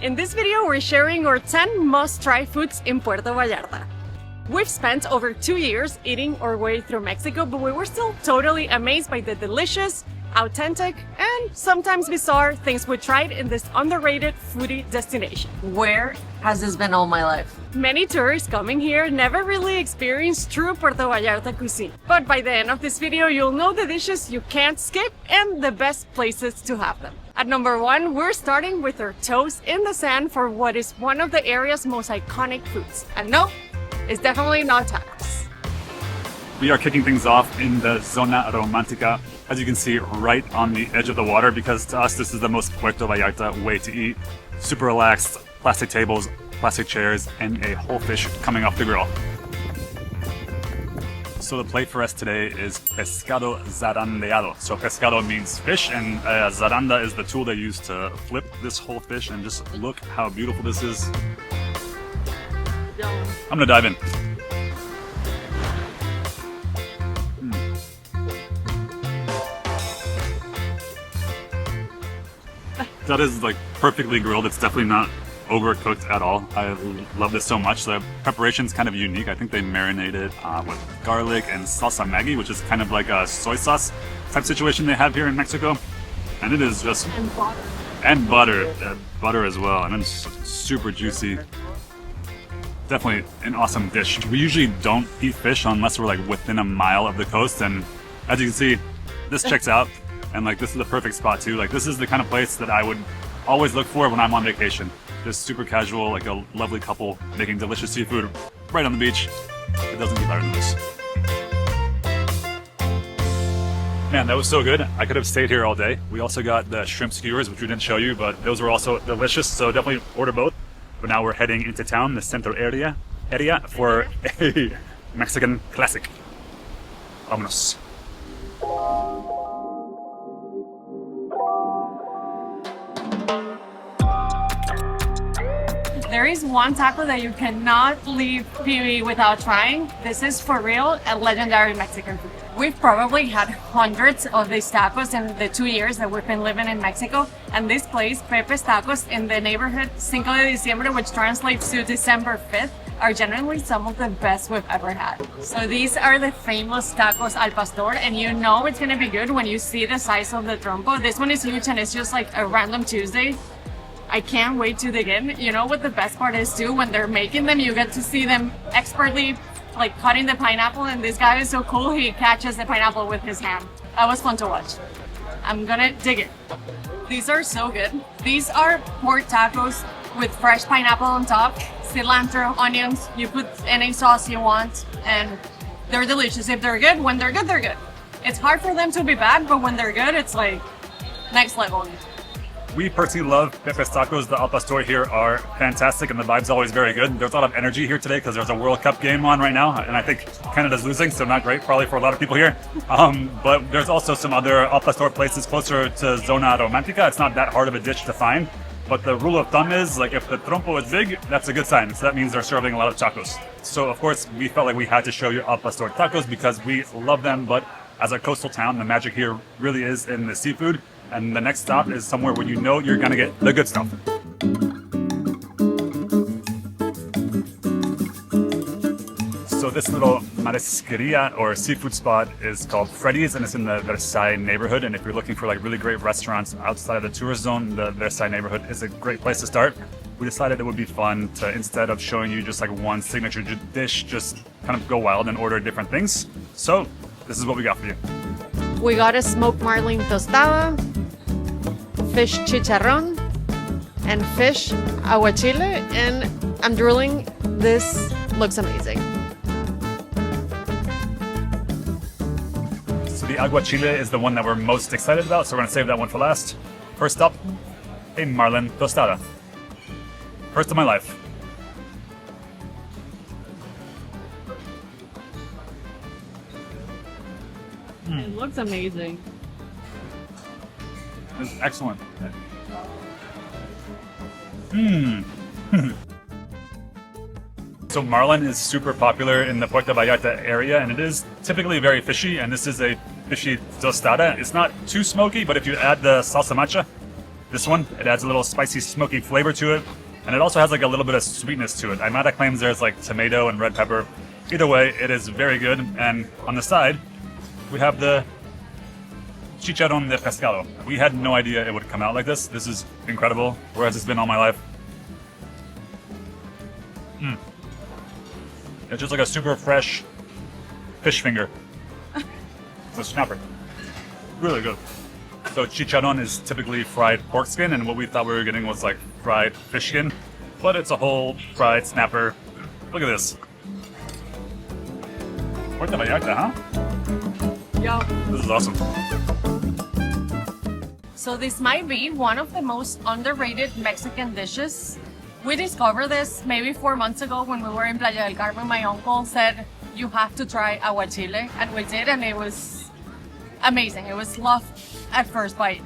In this video, we're sharing our 10 must-try foods in Puerto Vallarta. We've spent over 2 years eating our way through Mexico, but we were still totally amazed by the delicious, authentic, and sometimes bizarre things we tried in this underrated foodie destination. Where has this been all my life? Many tourists coming here never really experience true Puerto Vallarta cuisine. But by the end of this video, you'll know the dishes you can't skip and the best places to have them. At number 1, we're starting with our toes in the sand for what is one of the area's most iconic foods. And no, it's definitely not tacos. We are kicking things off in the Zona Romantica, as you can see, right on the edge of the water, because to us this is the most Puerto Vallarta way to eat. Super relaxed, plastic tables, plastic chairs, and a whole fish coming off the grill. So the plate for us today is pescado zarandeado. So pescado means fish, and zaranda is the tool they use to flip this whole fish, and just look how beautiful this is. I'm gonna dive in. That is like perfectly grilled. It's definitely not overcooked at all. I love this so much. The preparation's kind of unique. I think they marinate it with garlic and salsa Maggi, which is kind of like a soy sauce type situation they have here in Mexico. And it is just... And butter. And butter. Butter as well. And it's super juicy. Definitely an awesome dish. We usually don't eat fish unless we're like within a mile of the coast. And as you can see, this checks out. And like, this is the perfect spot too. Like, this is the kind of place that I would always look for when I'm on vacation. Just super casual, like a lovely couple making delicious seafood right on the beach. It doesn't get better than this. Man, that was so good. I could have stayed here all day. We also got the shrimp skewers, which we didn't show you, but those were also delicious. So definitely order both. But now we're heading into town, the central area for a Mexican classic. Vámonos. There is one taco that you cannot leave PV without trying. This is for real a legendary Mexican food. We've probably had hundreds of these tacos in the 2 years that we've been living in Mexico. And this place, Pepe's Tacos, in the neighborhood Cinco de Diciembre, which translates to December 5th, are genuinely some of the best we've ever had. So these are the famous tacos al pastor, and you know it's gonna be good when you see the size of the trompo. This one is huge and it's just like a random Tuesday. I can't wait to dig in. You know what the best part is too? When they're making them, you get to see them expertly like cutting the pineapple, and this guy is so cool, he catches the pineapple with his hand. That was fun to watch. I'm gonna dig it. These are so good. These are pork tacos with fresh pineapple on top, cilantro, onions. You put any sauce you want, and they're delicious. If they're good, when they're good, they're good. It's hard for them to be bad, but when they're good, it's like next level. We personally love Pepe's Tacos. The al pastor here are fantastic, and the vibe's always very good. There's a lot of energy here today because there's a World Cup game on right now, and I think Canada's losing, so not great probably for a lot of people here. But there's also some other al pastor places closer to Zona Romantica. It's not that hard of a dish to find, but the rule of thumb is, like, if the trompo is big, that's a good sign. So that means they're serving a lot of tacos. So of course, we felt like we had to show you al pastor tacos because we love them, but as a coastal town, the magic here really is in the seafood. And the next stop is somewhere where you know you're gonna get the good stuff. So this little marisqueria or seafood spot is called Freddy's, and it's in the Versailles neighborhood. And if you're looking for like really great restaurants outside of the tourist zone, the Versailles neighborhood is a great place to start. We decided it would be fun to, instead of showing you just like one signature dish, just kind of go wild and order different things. So this is what we got for you. We got a smoked marlin tostada, fish chicharrón, and fish aguachile, and I'm drooling. This looks amazing. So the aguachile is the one that we're most excited about, so we're gonna save that one for last. First up, a marlin tostada. First of my life. It looks amazing. It's excellent. So marlin is super popular in the Puerto Vallarta area, and it is typically very fishy, and this is a fishy tostada. It's not too smoky, but if you add the salsa macha, this one. It adds a little spicy, smoky flavor to it, and it also has like a little bit of sweetness to it. Aymara claims there's like tomato and red pepper. Either way, it is very good. And on the side, we have the chicharrón de pescado. We had no idea it would come out like this. This is incredible. Where has this been all my life? It's just like a super fresh fish finger. It's a snapper. Really good. So chicharrón is typically fried pork skin, and what we thought we were getting was like fried fish skin, but it's a whole fried snapper. Look at this. Puerto Vallarta, huh? Yeah. This is awesome. So this might be one of the most underrated Mexican dishes. We discovered this maybe 4 months ago when we were in Playa del Carmen. My uncle said, you have to try aguachile, and we did, and it was amazing. It was love at first bite.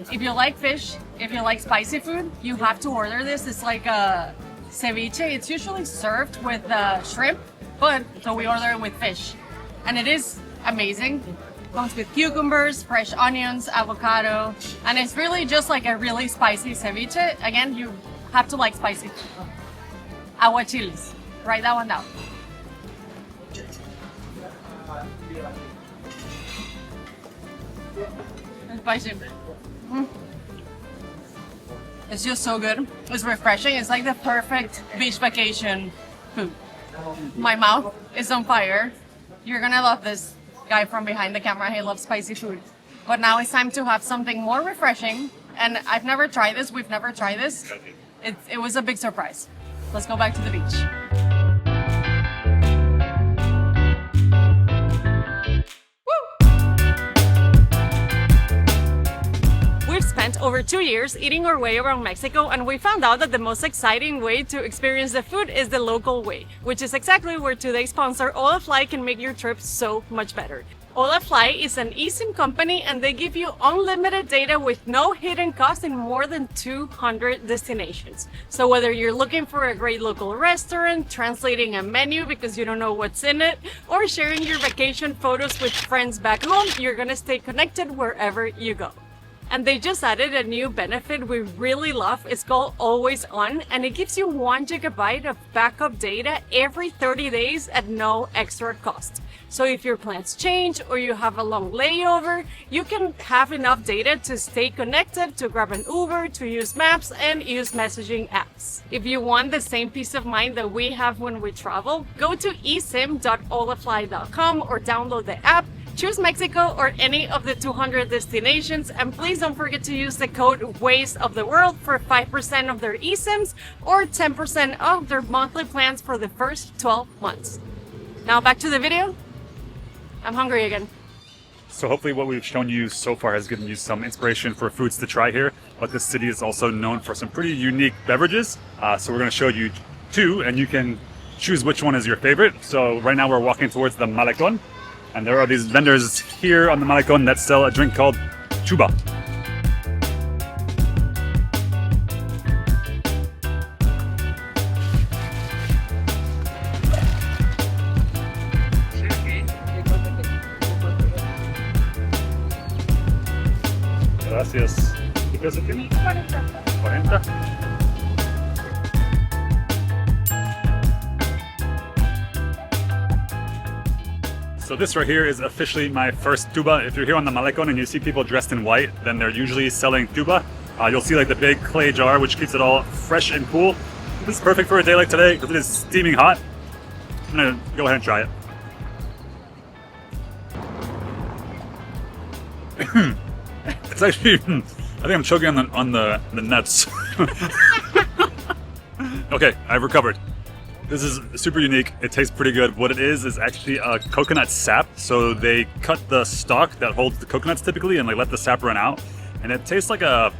If you like fish, if you like spicy food, you have to order this. It's like a ceviche. It's usually served with shrimp, but so we order it with fish, and it is amazing. Comes with cucumbers, fresh onions, avocado, and it's really just like a really spicy ceviche. Again, you have to like spicy food. Aguachiles. Write that one down. Spicy. It's just so good. It's refreshing. It's like the perfect beach vacation food. My mouth is on fire. You're gonna love this guy from behind the camera. He loves spicy food. But now it's time to have something more refreshing. And I've never tried this. We've never tried this. It was a big surprise. Let's go back to the beach. We've spent over 2 years eating our way around Mexico, and we found out that the most exciting way to experience the food is the local way, which is exactly where today's sponsor Olafly can make your trip so much better. Olafly is an eSIM company, and they give you unlimited data with no hidden cost in more than 200 destinations. So whether you're looking for a great local restaurant, translating a menu because you don't know what's in it, or sharing your vacation photos with friends back home, you're gonna stay connected wherever you go. And they just added a new benefit we really love. It's called Always On, and it gives you 1 GB of backup data every 30 days at no extra cost. So if your plans change or you have a long layover, you can have enough data to stay connected, to grab an Uber, to use maps, and use messaging apps. If you want the same peace of mind that we have when we travel, go to esim.olafly.com or download the app. Choose Mexico or any of the 200 destinations, and please don't forget to use the code WAYS of the World for 5% of their eSIMs or 10% off their monthly plans for the first 12 months. Now back to the video. I'm hungry again. So hopefully what we've shown you so far has given you some inspiration for foods to try here, but this city is also known for some pretty unique beverages. So we're going to show you 2, and you can choose which one is your favorite. So right now we're walking towards the Malecón. And there are these vendors here on the Malecón that sell a drink called tuba. Gracias. ¿Qué precio tiene? 40. So this right here is officially my first tuba. If you're here on the Malecón and you see people dressed in white, then they're usually selling tuba. You'll see like the big clay jar, which keeps it all fresh and cool. This is perfect for a day like today because it is steaming hot. I'm gonna go ahead and try it. It's actually, I think I'm choking on the nuts. Okay, I've recovered. This is super unique. It tastes pretty good. What it is actually a coconut sap. So they cut the stalk that holds the coconuts typically and they let the sap run out. And it tastes like a,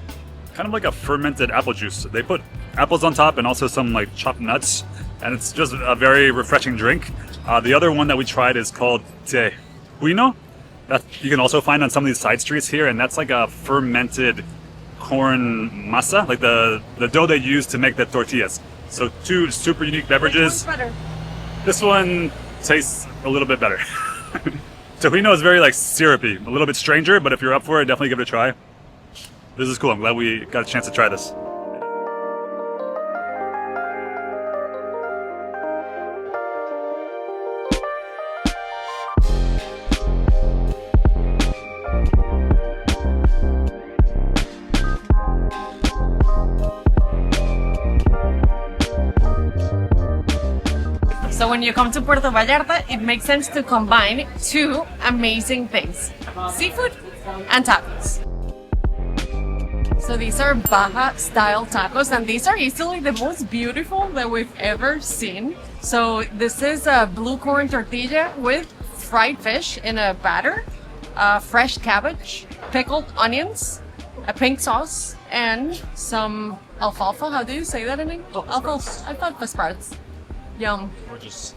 kind of like a fermented apple juice. They put apples on top and also some like chopped nuts. And it's just a very refreshing drink. The other one that we tried is called tejuino. That you can also find on some of these side streets here. And that's like a fermented corn masa, like the dough they use to make the tortillas. So 2 super unique beverages. This one tastes a little bit better. Tejuino is very like syrupy, a little bit stranger, but if you're up for it, definitely give it a try. This is cool. I'm glad we got a chance to try this. So when you come to Puerto Vallarta, it makes sense to combine two amazing things: seafood and tacos. So these are Baja style tacos, and these are easily the most beautiful that we've ever seen. So this is a blue corn tortilla with fried fish in a batter, fresh cabbage, pickled onions, a pink sauce, and some alfalfa. How do you say that in English? Alfalfa. I thought sprouts. Yum. Gorgeous.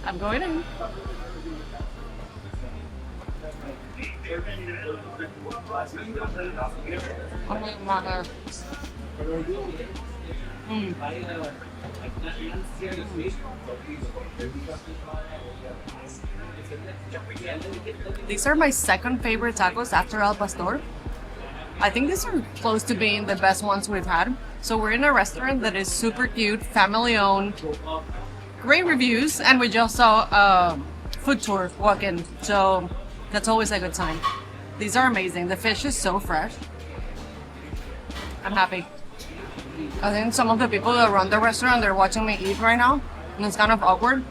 I'm going in. Oh my God. These are my second favorite tacos after Al Pastor. I think these are close to being the best ones we've had. So we're in a restaurant that is super cute, family owned, great reviews, and we just saw a food tour walk in. So that's always a good sign. These are amazing. The fish is so fresh. I'm happy. I think some of the people that run the restaurant, they're watching me eat right now, and it's kind of awkward,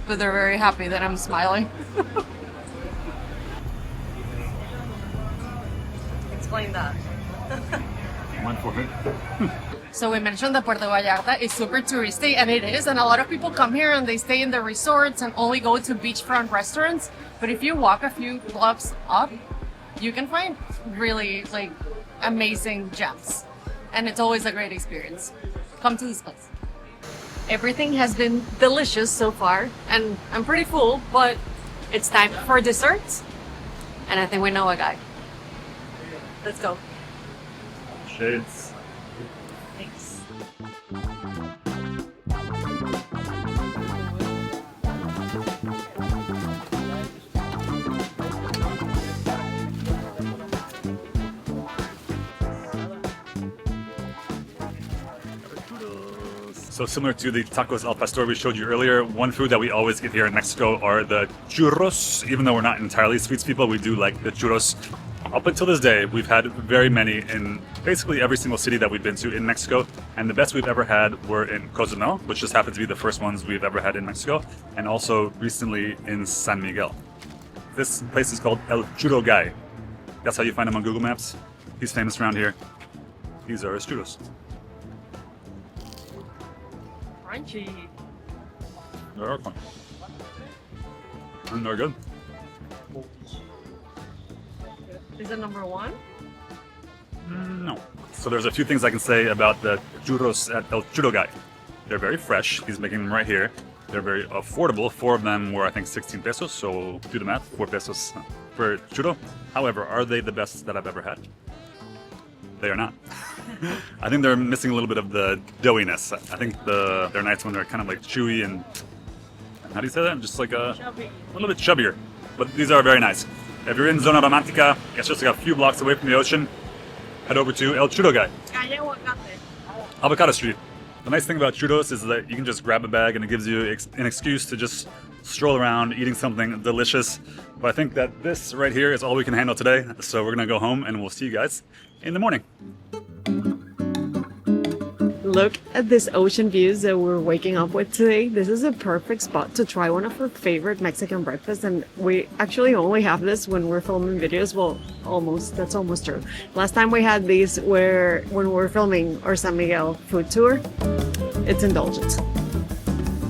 but they're very happy that I'm smiling. Explain that. One for it. So we mentioned that Puerto Vallarta is super touristy, and it is, and a lot of people come here and they stay in the resorts and only go to beachfront restaurants. But if you walk a few blocks up, you can find really amazing gems, and it's always a great experience. Come to this place. Everything has been delicious so far, and I'm pretty full, but it's time for desserts, and I think we know a guy. Let's go. Shades. Thanks. So similar to the tacos al pastor we showed you earlier, one food that we always get here in Mexico are the churros. Even though we're not entirely sweets people, we do like the churros. Up until this day, we've had very many in basically every single city that we've been to in Mexico. And the best we've ever had were in Cozumel, which just happened to be the first ones we've ever had in Mexico. And also recently in San Miguel. This place is called El Churro Guy. That's how you find him on Google Maps. He's famous around here. These are his churros. Crunchy. They're fun. And they're good. Is it number one? No. So there's a few things I can say about the churros at El Churro Guy. They're very fresh. He's making them right here. They're very affordable. 4 of them were, I think, 16 pesos. So do the math, 4 pesos per churro. However, are they the best that I've ever had? They are not. I think they're missing a little bit of the doughiness. I think they're nice when they're kind of like chewy and, how do you say that? Just like a little bit chubbier. But these are very nice. If you're in Zona Romantica, it's just like a few blocks away from the ocean. Head over to El Churro Guy. Avocado Street. The nice thing about churros is that you can just grab a bag and it gives you an excuse to just stroll around eating something delicious. But I think that this right here is all we can handle today. So we're gonna go home and we'll see you guys in the morning. Look at this ocean views that we're waking up with today. This is a perfect spot to try one of our favorite Mexican breakfasts, and we actually only have this when we're filming videos. Well, almost. That's almost true. Last time we had these when we were filming our San Miguel food tour. It's indulgent.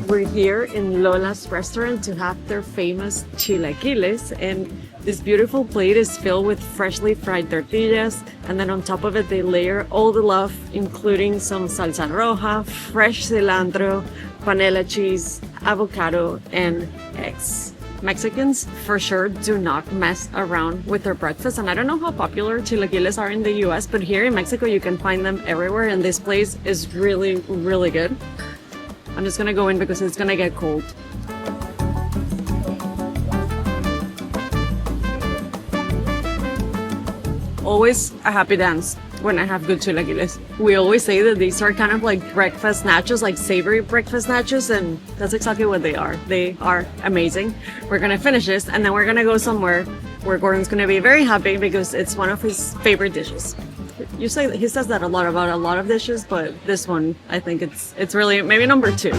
We're here in Lola's restaurant to have their famous chilaquiles, and this beautiful plate is filled with freshly fried tortillas, and then on top of it they layer all the love, including some salsa roja, fresh cilantro, panela cheese, avocado, and eggs. Mexicans for sure do not mess around with their breakfast, and I don't know how popular chilaquiles are in the US, but here in Mexico you can find them everywhere, and this place is really, really good. I'm just gonna go in because it's gonna get cold. always a happy dance when I have good chilaquiles. We always say that these are kind of like breakfast nachos, like savory breakfast nachos, and that's exactly what they are. They are amazing. We're gonna finish this and then we're gonna go somewhere where Gordon's gonna be very happy because it's one of his favorite dishes. He says that a lot about a lot of dishes, but this one, I think it's really maybe number 2.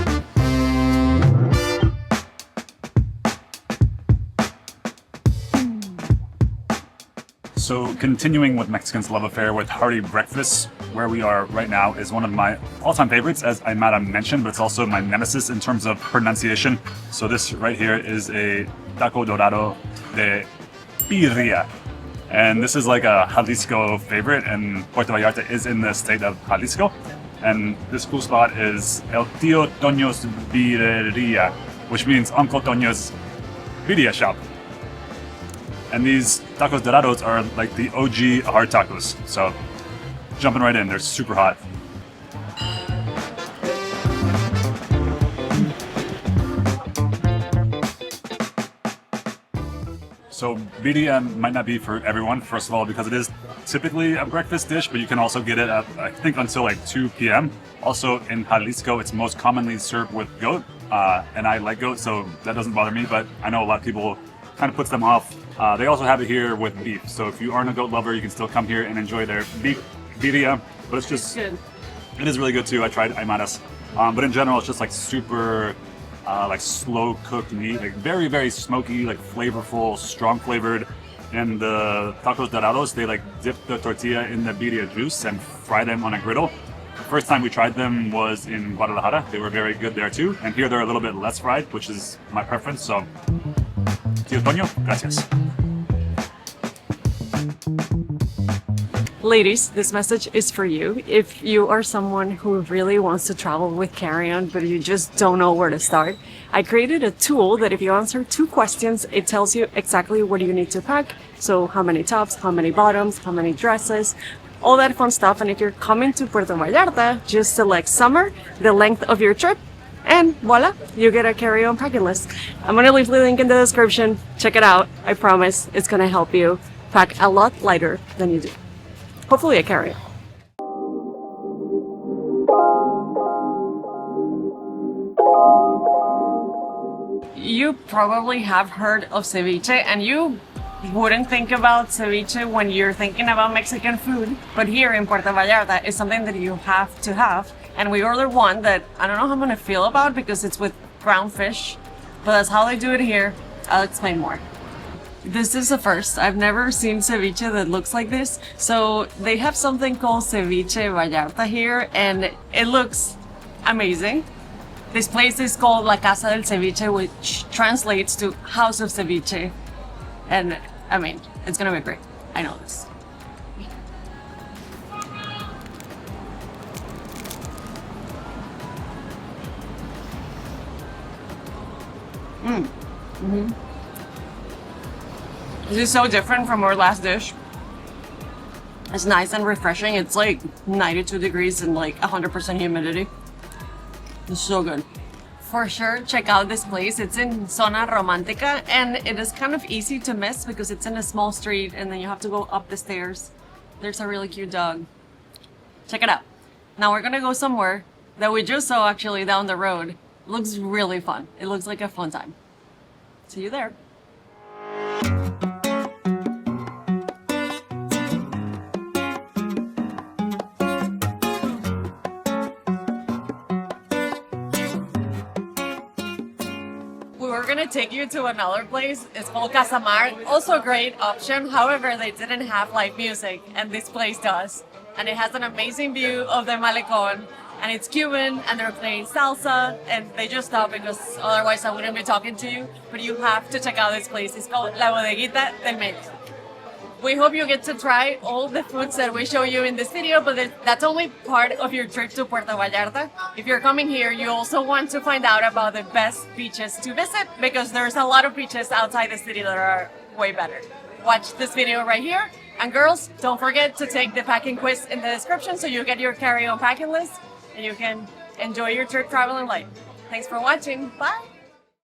So continuing with Mexican's love affair with hearty breakfast, where we are right now is one of my all-time favorites, as Aymara mentioned, but it's also my nemesis in terms of pronunciation. So this right here is a taco dorado de birria. And this is like a Jalisco favorite, and Puerto Vallarta is in the state of Jalisco. And this cool spot is El Tío Toño's Birreria, which means Uncle Toño's birria shop. And these tacos dorados are like the OG hard tacos. So jumping right in, they're super hot. So birria might not be for everyone, first of all, because it is typically a breakfast dish, but you can also get it at, I think, until like 2 p.m. Also in Jalisco, it's most commonly served with goat, and I like goat, so that doesn't bother me, but I know a lot of people kind of puts them off. They also have it here with beef, so if you aren't a goat lover, you can still come here and enjoy their beef birria, but it's just, Good. It is really good too. I tried Aymara's, but in general, it's just like super like slow cooked meat, like very, very smoky, like flavorful, strong flavored. And the tacos dorados, they like dip the tortilla in the birria juice and fry them on a griddle. The first time we tried them was in Guadalajara. They were very good there too. And here they're a little bit less fried, which is my preference. So, Tío Toño, gracias. Ladies, this message is for you. If you are someone who really wants to travel with carry-on, but you just don't know where to start, I created a tool that if you answer 2 questions, it tells you exactly what you need to pack. So how many tops, how many bottoms, how many dresses, all that fun stuff. And if you're coming to Puerto Vallarta, just select summer, the length of your trip, and voila, you get a carry-on packing list. I'm gonna leave the link in the description. Check it out. I promise it's gonna help you pack a lot lighter than you do. Hopefully a carry-on. You probably have heard of ceviche, and you wouldn't think about ceviche when you're thinking about Mexican food, but here in Puerto Vallarta it's something that you have to have. And we ordered one that I don't know how I'm gonna feel about because it's with ground fish, but that's how they do it here. I'll explain more. This is the first. I've never seen ceviche that looks like this. So they have something called Ceviche Vallarta here, and it looks amazing. This place is called La Casa del Ceviche, which translates to House of Ceviche. And I mean, it's gonna be great. I know this. This is so different from our last dish. It's nice and refreshing. It's like 92 degrees and like 100% humidity. It's so good. For sure, check out this place. It's in Zona Romantica, and it is kind of easy to miss because it's in a small street and then you have to go up the stairs. There's a really cute dog. Check it out. Now we're gonna go somewhere that we just saw actually down the road. It looks really fun. It looks like a fun time. See you there. We're gonna take you to another place. It's called Casamar. Also a great option. However, they didn't have live music, and this place does. And it has an amazing view of the Malecón. And it's Cuban, and they're playing salsa, and they just stopped because otherwise I wouldn't be talking to you. But you have to check out this place. It's called La Bodeguita del Medio. We hope you get to try all the foods that we show you in this video, but that's only part of your trip to Puerto Vallarta. If you're coming here, you also want to find out about the best beaches to visit, because there's a lot of beaches outside the city that are way better. Watch this video right here. And girls, don't forget to take the packing quiz in the description so you get your carry-on packing list and you can enjoy your trip traveling light. Thanks for watching. Bye!